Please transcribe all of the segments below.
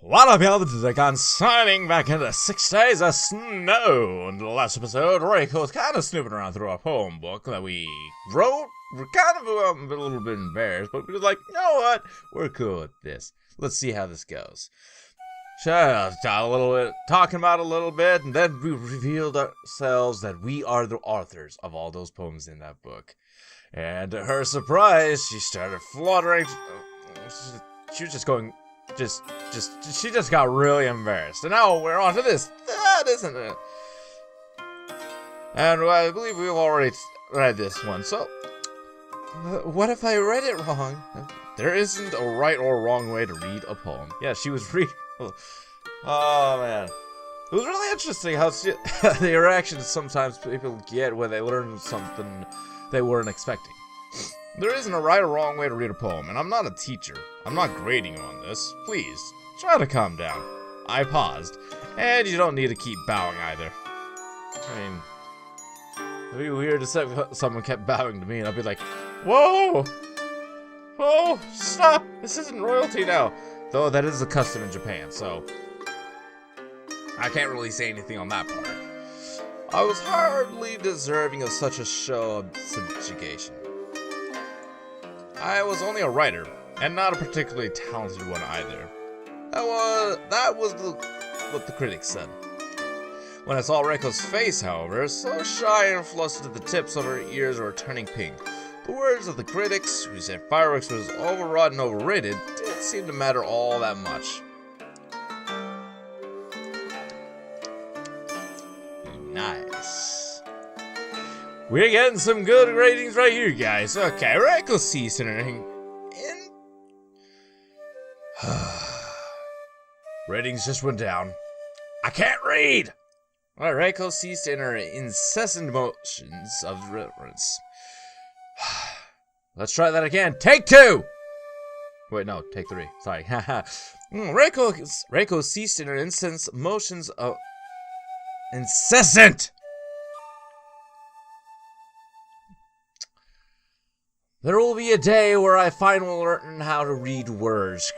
What up, y'all? This is Icon signing back into 6 Days of Snow. In the last episode, Reiko was kind of snooping around through our poem book that we wrote. We're kind of a little bit embarrassed, but we were like, you know what? We're cool with this. Let's see how this goes. So, talking about a little bit, and then we revealed ourselves that we are the authors of all those poems in that book. And to her surprise, she started fluttering. She was just going... she just got really embarrassed. And now we're on to this. That isn't it. And I believe we've already read this one. So, what if I read it wrong? There isn't a right or wrong way to read a poem. Yeah, she was reading. Oh, man. It was really interesting how the reactions sometimes people get when they learn something they weren't expecting. There isn't a right or wrong way to read a poem, and I'm not a teacher. I'm not grading you on this. Please, try to calm down. I paused, and you don't need to keep bowing either. I mean, it'd be weird if someone kept bowing to me, and I'd be like, whoa! Whoa, stop! This isn't royalty now. Though that is the custom in Japan, so I can't really say anything on that part. I was hardly deserving of such a show of subjugation. I was only a writer, and not a particularly talented one either. That was what the critics said. When I saw Reiko's face, however, so shy and flustered that the tips of her ears were turning pink, the words of the critics, who said fireworks was overwrought and overrated, didn't seem to matter all that much. Nice. We're getting some good ratings right here, guys. Okay, Reiko ceased entering in. Ratings just went down. I can't read! Alright, Reiko ceased in her incessant motions of reverence. Let's try that again. Take 2! Wait, no, take 3. Sorry. Reiko ceased in her incessant motions of... Incessant! There will be a day where I finally learn how to read words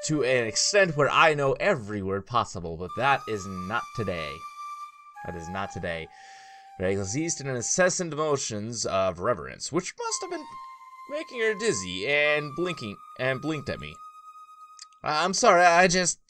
to an extent where I know every word possible, but that is not today. That is not today. Reiko ceased in incessant motions of reverence, which must have been making her dizzy and blinked at me. I'm sorry,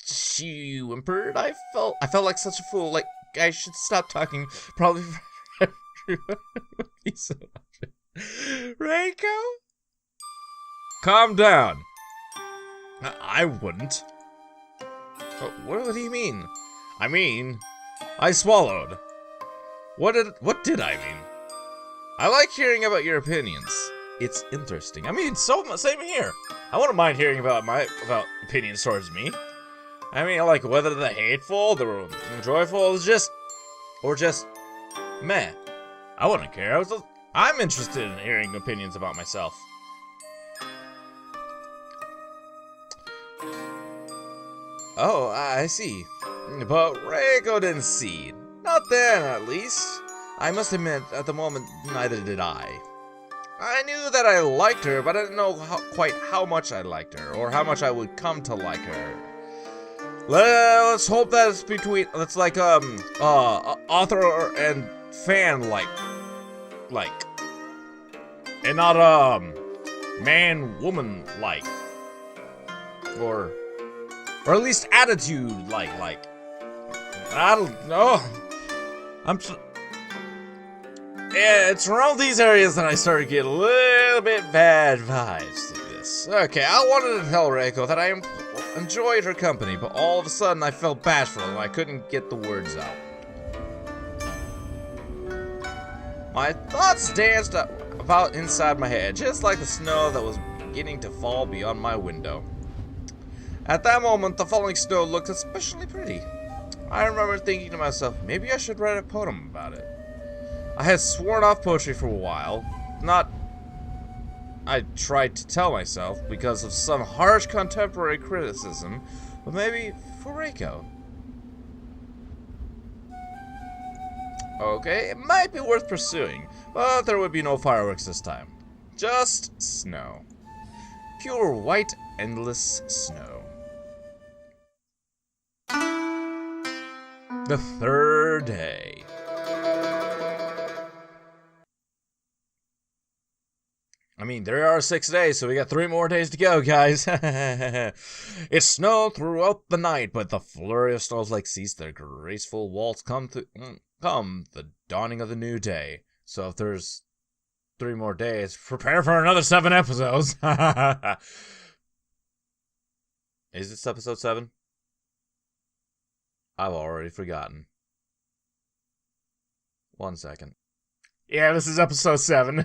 she whimpered. I felt like such a fool. Like I should stop talking. Probably for everyone would be so much. Reiko? Calm down. I wouldn't. What do you mean? I mean, I swallowed. What did I mean? I like hearing about your opinions. It's interesting. I mean, same here. I wouldn't mind hearing about opinions towards me. I mean, like whether they're hateful, they're joyful, or just meh. I wouldn't care. I'm interested in hearing opinions about myself. Oh, I see. But Reiko didn't see. Not then, at least. I must admit, at the moment, neither did I. I knew that I liked her, but I didn't know quite how much I liked her, or how much I would come to like her. Let's hope that it's like, author and fan like, and not, man-woman like, or at least attitude like, I don't know, yeah, it's around these areas that I started to get a little bit bad vibes to this. Okay, I wanted to tell Reiko that I enjoyed her company, but all of a sudden I felt bashful and I couldn't get the words out. My thoughts danced about inside my head, just like the snow that was beginning to fall beyond my window. At that moment, the falling snow looked especially pretty. I remember thinking to myself, maybe I should write a poem about it. I had sworn off poetry for a while. I tried to tell myself, because of some harsh contemporary criticism, but maybe for Reiko. Okay, it might be worth pursuing, but there would be no fireworks this time. Just snow. Pure white, endless snow. the third day. I mean, there are 6 days, so we got 3 more days to go, guys. It snowed throughout the night, but the flurry of snowflakes ceased their graceful waltz come the dawning of the new day. So if there's 3 more days, prepare for another 7 episodes. Is this episode 7? I've already forgotten. 1 second. Yeah, this is episode 7.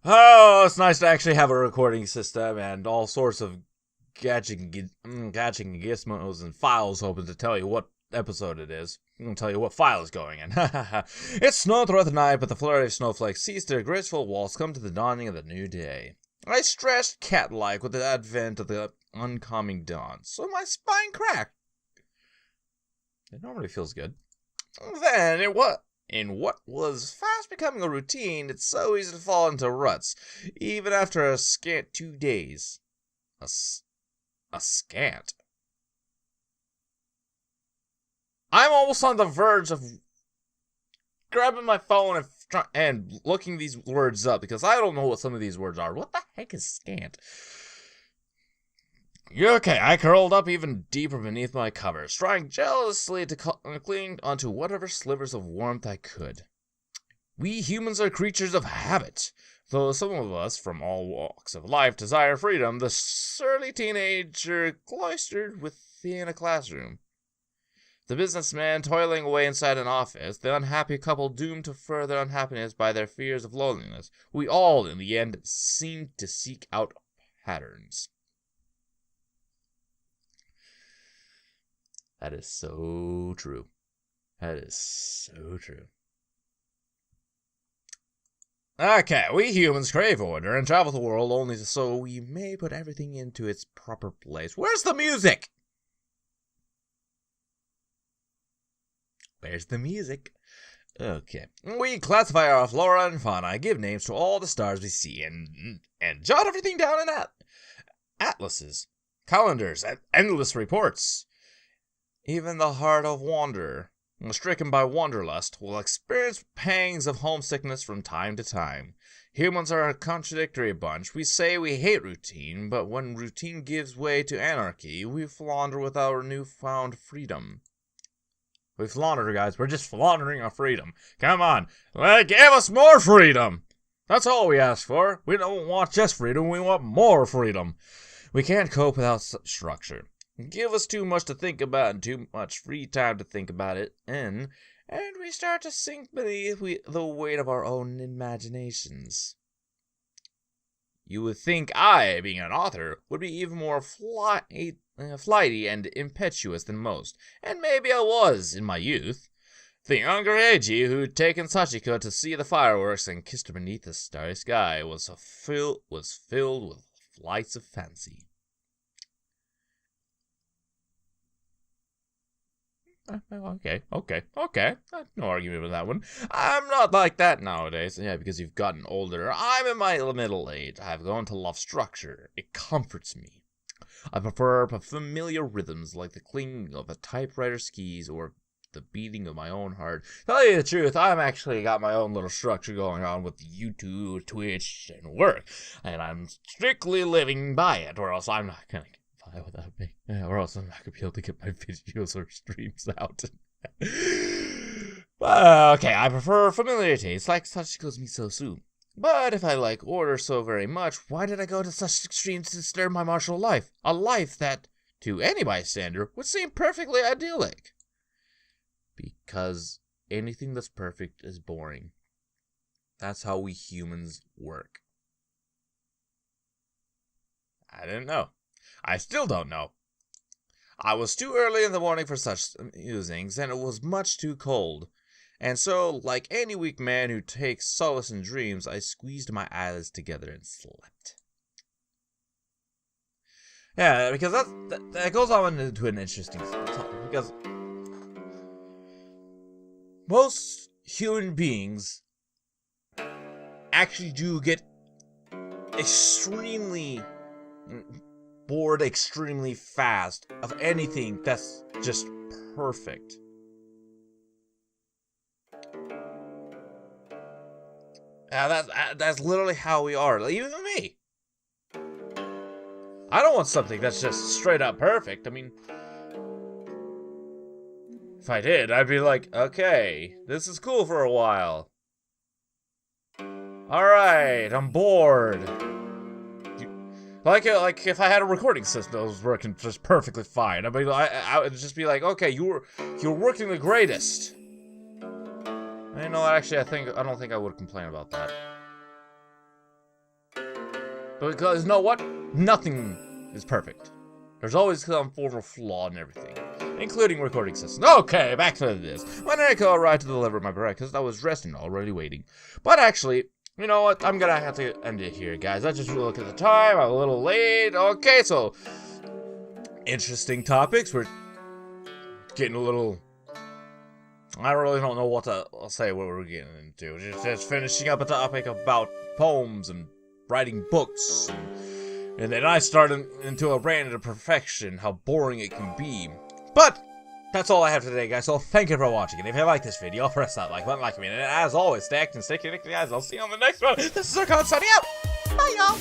Oh, it's nice to actually have a recording system and all sorts of gadgets and gizmos and files open to tell you what episode it is. I'm going to tell you what file is going in. It snowed throughout the night, but the flurry of snowflakes ceased their graceful waltz come to the dawning of the new day. I stretched cat-like with the advent of the oncoming dawn, so my spine cracked. It normally feels good. Then in what was fast becoming a routine, it's so easy to fall into ruts, even after a scant 2 days. A scant. I'm almost on the verge of grabbing my phone and looking these words up, because I don't know what some of these words are. What the heck is scant? Okay, I curled up even deeper beneath my covers, trying jealously to cling onto whatever slivers of warmth I could. We humans are creatures of habit. Though some of us from all walks of life desire freedom, the surly teenager cloistered within a classroom, the businessman toiling away inside an office, the unhappy couple doomed to further unhappiness by their fears of loneliness, we all, in the end, seem to seek out patterns. That is so true. That is so true. Okay, we humans crave order and travel the world only so we may put everything into its proper place. Where's the music? Where's the music? Okay. We classify our flora and fauna, give names to all the stars we see, and jot everything down in atlases, calendars, and endless reports. Even the heart of wanderer, stricken by wanderlust, will experience pangs of homesickness from time to time. Humans are a contradictory bunch. We say we hate routine, but when routine gives way to anarchy, we flounder with our newfound freedom. We flounder, guys. We're just floundering our freedom. Come on. Give us more freedom. That's all we ask for. We don't want just freedom. We want more freedom. We can't cope without structure. Give us too much to think about and too much free time to think about it, and we start to sink beneath the weight of our own imaginations. You would think I, being an author, would be even more flighty and impetuous than most, and maybe I was in my youth. The younger Eiji, who'd taken Sachiko to see the fireworks and kissed her beneath the starry sky, was filled with flights of fancy. Okay. No argument with that one. I'm not like that nowadays. Yeah, because you've gotten older. I'm in my middle age. I've grown to love structure. It comforts me. I prefer familiar rhythms like the cling of a typewriter's keys or the beating of my own heart. Tell you the truth, I've actually got my own little structure going on with YouTube, Twitch, and work. And I'm strictly living by it, or else I'm not going to without me. Yeah, or else I'm not going to be able to get my videos or streams out. Okay, I prefer familiarity. It's like Sachiko's miso soup. But if I like order so very much, why did I go to such extremes to disturb my martial life? A life that, to any bystander, would seem perfectly idyllic. Because anything that's perfect is boring. That's how we humans work. I didn't know. I still don't know. I was too early in the morning for such musings, and it was much too cold. And so, like any weak man who takes solace in dreams, I squeezed my eyelids together and slept. Yeah, because that goes on into an interesting topic, because most human beings actually do get extremely bored extremely fast of anything that's just perfect. That's literally how we are. Like, even me. I don't want something that's just straight up perfect. I mean, if I did, I'd be like, okay, this is cool for a while. Alright, I'm bored. Like if I had a recording system that was working just perfectly fine, I would just be like, okay, you're working the greatest. And you know what, actually, I don't think I would complain about that. Because, you know what? Nothing is perfect. There's always some form of flaw in everything, including recording systems. Okay, back to this. When did I go right to deliver my breakfast? I was resting, already waiting. But actually, you know what? I'm gonna have to end it here, guys. I just look at the time. I'm a little late. Okay, so interesting topics. We're getting a little. I really don't know what to say. What we're getting into. Just finishing up a topic about poems and writing books, and then I started into a rant of perfection. How boring it can be, but. That's all I have today, guys, so thank you for watching, and if you like this video, press that like button, like me, and as always, stay active and stay connected, guys. I'll see you on the next one. This is Zircon signing out. Bye, y'all.